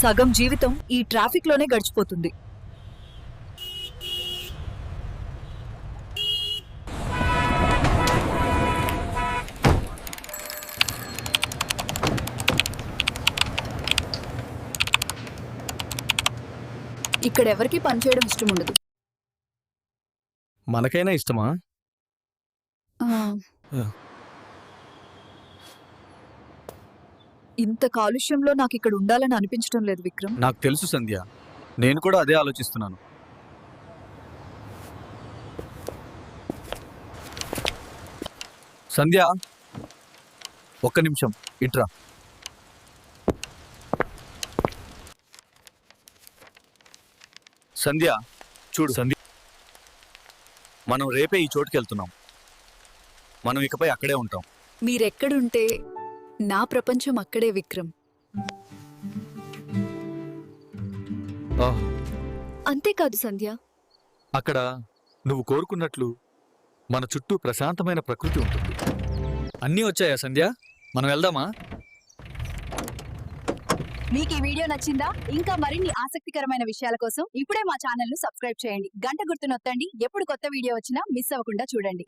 సగం జీవితం ఈ ట్రాఫిక్ లోనే గడిచిపోతుంది. ఇక్కడ ఎవరికి పనిచేయడం ఇష్టం ఉండదు. మనకైనా ఇష్టమా? ఇంత కాలుష్యంలో నాకు ఇక్కడ ఉండాలని అనిపించడం లేదు విక్రమ్. నాకు తెలుసు సంధ్య, నేను కూడా అదే ఆలోచిస్తున్నాను. సంధ్య, ఒక్క నిమిషం ఇట్రా. సంధ్య చూడు సంధ్య, మనం రేపే ఈ చోటుకి వెళ్తున్నాం. మనం ఇకపై అక్కడే ఉంటాం. మీరెక్కడుంటే నా ప్రపంచం అక్కడే విక్రమ్. అంతేకాదు సంధ్య, అక్కడ నువ్వు కోరుకున్నట్లు మన చుట్టూ ప్రశాంతమైన ప్రకృతి ఉంటుంది. అన్నీ వచ్చాయా సంధ్య? మనం వెళ్దామా? మీకు ఈ వీడియో నచ్చిందా? ఇంకా మరిన్ని ఆసక్తికరమైన విషయాల కోసం ఇప్పుడే మా ఛానల్ ను సబ్స్క్రైబ్ చేయండి. గంట గుర్తు నొక్కండి. ఎప్పుడు కొత్త వీడియో వచ్చినా మిస్ అవ్వకుండా చూడండి.